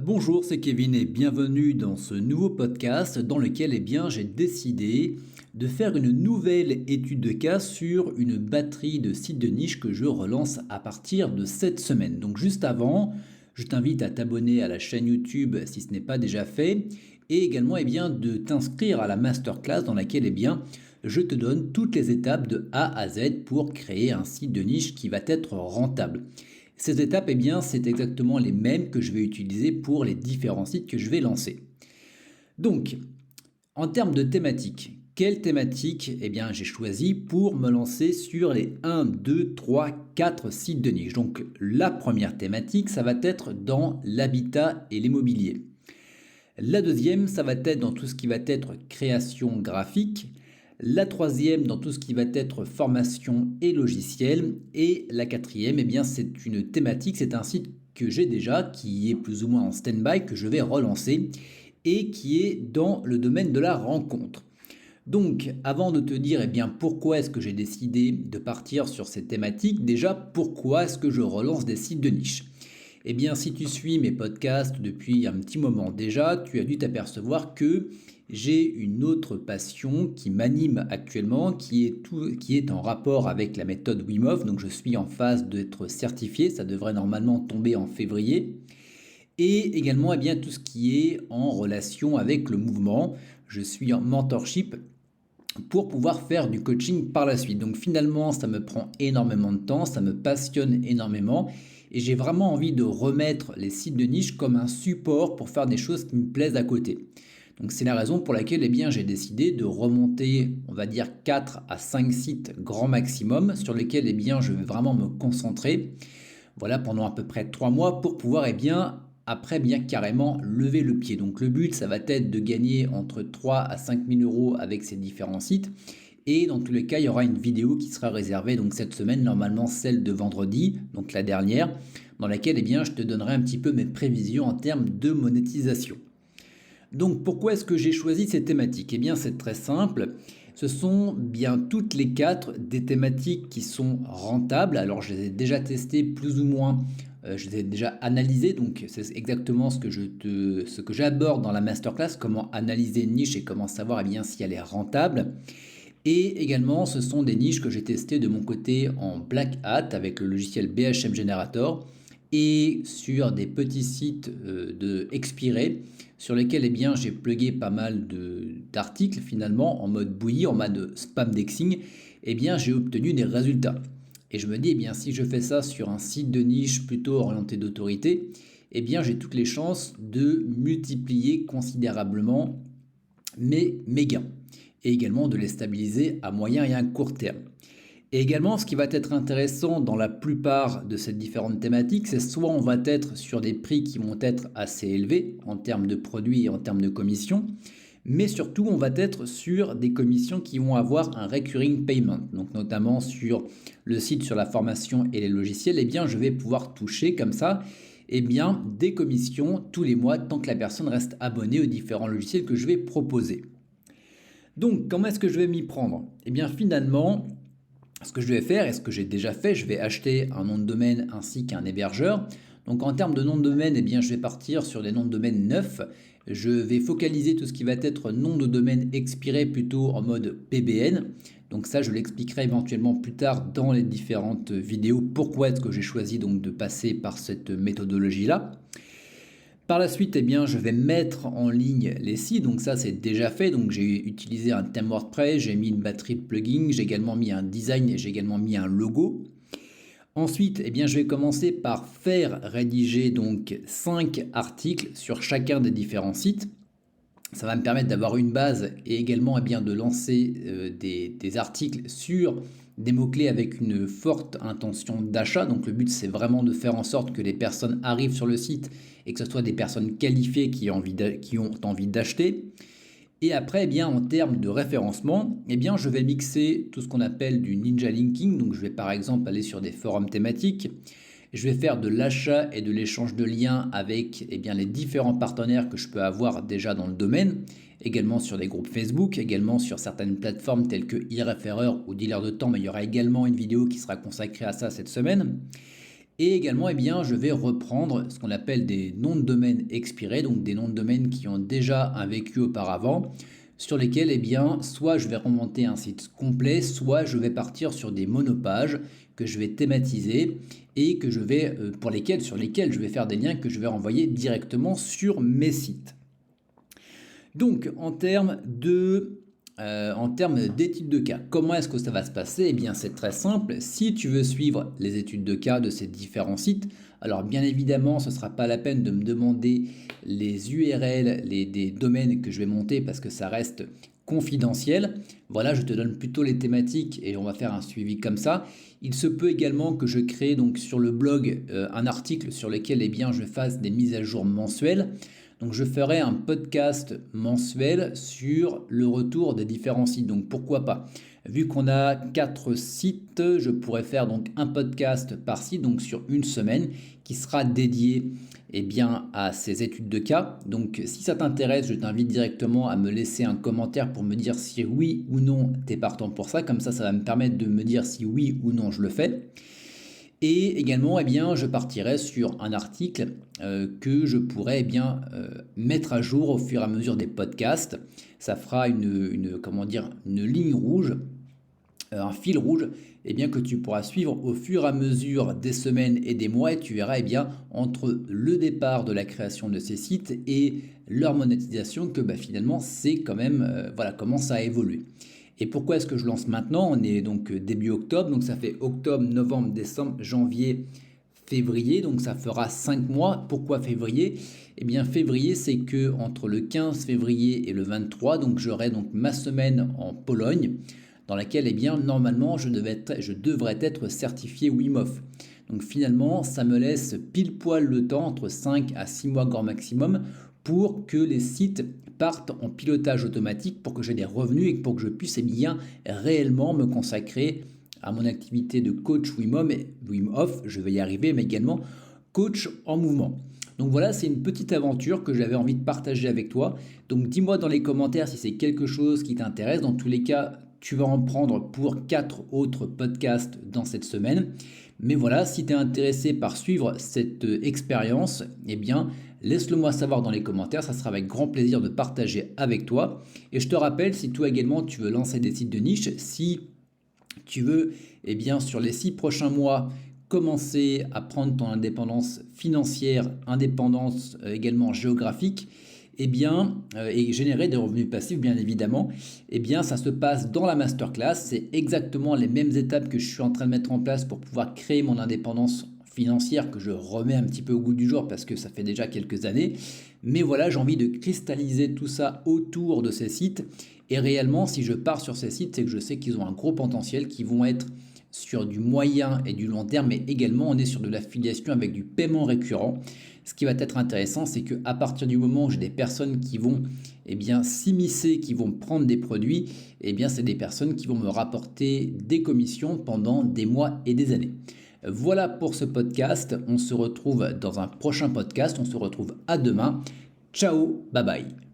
Bonjour, c'est Kevin et bienvenue dans ce nouveau podcast dans lequel j'ai décidé de faire une nouvelle étude de cas sur une batterie de sites de niche que je relance à partir de cette semaine. Donc juste avant, je t'invite à t'abonner à la chaîne YouTube si ce n'est pas déjà fait et également de t'inscrire à la masterclass dans laquelle je te donne toutes les étapes de A à Z pour créer un site de niche qui va être rentable. Ces étapes, c'est exactement les mêmes que je vais utiliser pour les différents sites que je vais lancer. Donc, en termes de thématique, quelle thématique j'ai choisi pour me lancer sur les 1, 2, 3, 4 sites de niche. Donc, la première thématique, ça va être dans l'habitat et l'immobilier. La deuxième, ça va être dans tout ce qui va être création graphique. La troisième, dans tout ce qui va être formation et logiciel. Et la quatrième, c'est une thématique, c'est un site que j'ai déjà, qui est plus ou moins en stand-by, que je vais relancer et qui est dans le domaine de la rencontre. Donc, avant de te dire pourquoi est-ce que j'ai décidé de partir sur cette thématique, déjà, pourquoi est-ce que je relance des sites de niche? Si tu suis mes podcasts depuis un petit moment déjà, tu as dû t'apercevoir que j'ai une autre passion qui m'anime actuellement, qui est en rapport avec la méthode Wim Hof. Donc, je suis en phase d'être certifié, ça devrait normalement tomber en février. Et également, tout ce qui est en relation avec le mouvement. Je suis en mentorship pour pouvoir faire du coaching par la suite. Donc finalement, ça me prend énormément de temps, ça me passionne énormément et j'ai vraiment envie de remettre les sites de niche comme un support pour faire des choses qui me plaisent à côté. Donc c'est la raison pour laquelle j'ai décidé de remonter, on va dire 4 à 5 sites grand maximum sur lesquels je vais vraiment me concentrer. Voilà, pendant à peu près 3 mois pour pouvoir après carrément lever le pied. Donc le but, ça va être de gagner entre 3 à 5 000 euros avec ces différents sites. Et dans tous les cas, il y aura une vidéo qui sera réservée donc cette semaine, normalement celle de vendredi, donc la dernière, dans laquelle je te donnerai un petit peu mes prévisions en termes de monétisation. Donc pourquoi est-ce que j'ai choisi ces thématiques? C'est très simple. Ce sont bien toutes les 4 des thématiques qui sont rentables. Alors je les ai déjà testées plus ou moins, je les ai déjà analysées. Donc c'est exactement ce que j'aborde dans la masterclass, comment analyser une niche et comment savoir si elle est rentable. Et également, ce sont des niches que j'ai testées de mon côté en Black Hat avec le logiciel BHM Generator et sur des petits sites de expirés sur lesquels j'ai plugué pas mal d'articles finalement en mode bouillie, en mode spam dexing. J'ai obtenu des résultats. Et je me dis, si je fais ça sur un site de niche plutôt orienté d'autorité, j'ai toutes les chances de multiplier considérablement mes gains et également de les stabiliser à moyen et à court terme. Et également, ce qui va être intéressant dans la plupart de ces différentes thématiques, c'est soit on va être sur des prix qui vont être assez élevés en termes de produits et en termes de commissions, mais surtout on va être sur des commissions qui vont avoir un recurring payment. Donc notamment sur le site sur la formation et les logiciels, je vais pouvoir toucher comme ça des commissions tous les mois tant que la personne reste abonnée aux différents logiciels que je vais proposer. Donc, comment est-ce que je vais m'y prendre? Finalement, ce que je vais faire, et ce que j'ai déjà fait, je vais acheter un nom de domaine ainsi qu'un hébergeur. Donc, en termes de nom de domaine, je vais partir sur des noms de domaine neufs. Je vais focaliser tout ce qui va être nom de domaine expiré plutôt en mode PBN. Donc ça, je l'expliquerai éventuellement plus tard dans les différentes vidéos. Pourquoi est-ce que j'ai choisi donc de passer par cette méthodologie-là? Par la suite, je vais mettre en ligne les sites. Donc ça, c'est déjà fait. Donc j'ai utilisé un thème WordPress, j'ai mis une batterie de plugins, j'ai également mis un design et j'ai également mis un logo. Ensuite, je vais commencer par faire rédiger donc 5 articles sur chacun des différents sites. Ça va me permettre d'avoir une base et également de lancer des articles sur des mots-clés avec une forte intention d'achat. Donc le but, c'est vraiment de faire en sorte que les personnes arrivent sur le site et que ce soit des personnes qualifiées qui ont envie d'acheter. Et après, en termes de référencement, je vais mixer tout ce qu'on appelle du ninja linking. Donc je vais par exemple aller sur des forums thématiques. Je vais faire de l'achat et de l'échange de liens avec les différents partenaires que je peux avoir déjà dans le domaine, également sur des groupes Facebook, également sur certaines plateformes telles que e-référeur ou dealer de temps, mais il y aura également une vidéo qui sera consacrée à ça cette semaine. Et également, je vais reprendre ce qu'on appelle des noms de domaine expirés, donc des noms de domaine qui ont déjà un vécu auparavant, sur lesquels, soit je vais remonter un site complet, soit je vais partir sur des monopages que je vais thématiser et sur lesquels je vais faire des liens que je vais renvoyer directement sur mes sites. Donc, en termes d'études de cas, comment est-ce que ça va se passer? Eh bien, c'est très simple. Si tu veux suivre les études de cas de ces différents sites, alors bien évidemment, ce ne sera pas la peine de me demander les URL, des domaines que je vais monter parce que ça reste confidentiel. Voilà, je te donne plutôt les thématiques et on va faire un suivi comme ça. Il se peut également que je crée donc sur le blog un article sur lequel je fasse des mises à jour mensuelles. Donc je ferai un podcast mensuel sur le retour des différents sites. Donc pourquoi pas? Vu qu'on a 4 sites, je pourrais faire donc un podcast par site, donc sur une semaine, qui sera dédié à ces études de cas. Donc si ça t'intéresse, je t'invite directement à me laisser un commentaire pour me dire si oui ou non tu es partant pour ça. Comme ça va me permettre de me dire si oui ou non je le fais. Et également, je partirai sur un article que je pourrais mettre à jour au fur et à mesure des podcasts. Ça fera une ligne rouge, un fil rouge, que tu pourras suivre au fur et à mesure des semaines et des mois. Et tu verras entre le départ de la création de ces sites et leur monétisation que finalement c'est quand même comment ça a évolué. Et pourquoi est-ce que je lance maintenant? On est donc début octobre, donc ça fait octobre, novembre, décembre, janvier, février, donc ça fera 5 mois. Pourquoi février? Eh bien février, c'est que entre le 15 février et le 23, donc j'aurai donc ma semaine en Pologne, dans laquelle normalement je devrais être certifié Wim Hof. Donc finalement, ça me laisse pile poil le temps, entre 5 à 6 mois grand maximum, pour que les sites partent en pilotage automatique, pour que j'ai des revenus et pour que je puisse réellement me consacrer à mon activité de coach Wim Hof, je vais y arriver, mais également coach en mouvement. Donc voilà, c'est une petite aventure que j'avais envie de partager avec toi. Donc dis-moi dans les commentaires si c'est quelque chose qui t'intéresse. Dans tous les cas, tu vas en prendre pour 4 autres podcasts dans cette semaine. Mais voilà, si tu es intéressé par suivre cette expérience, laisse-le moi savoir dans les commentaires, ça sera avec grand plaisir de partager avec toi. Et je te rappelle, si toi également tu veux lancer des sites de niche, si tu veux, sur les 6 prochains mois, commencer à prendre ton indépendance financière, indépendance également géographique, et générer des revenus passifs bien évidemment, ça se passe dans la masterclass. C'est exactement les mêmes étapes que je suis en train de mettre en place pour pouvoir créer mon indépendance financière, que je remets un petit peu au goût du jour parce que ça fait déjà quelques années. Mais voilà, j'ai envie de cristalliser tout ça autour de ces sites. Et réellement, si je pars sur ces sites, c'est que je sais qu'ils ont un gros potentiel, qui vont être sur du moyen et du long terme, mais également on est sur de l'affiliation avec du paiement récurrent. Ce qui va être intéressant, c'est qu'à partir du moment où j'ai des personnes qui vont s'immiscer, qui vont prendre des produits, c'est des personnes qui vont me rapporter des commissions pendant des mois et des années. Voilà pour ce podcast, on se retrouve dans un prochain podcast, on se retrouve à demain. Ciao, bye bye.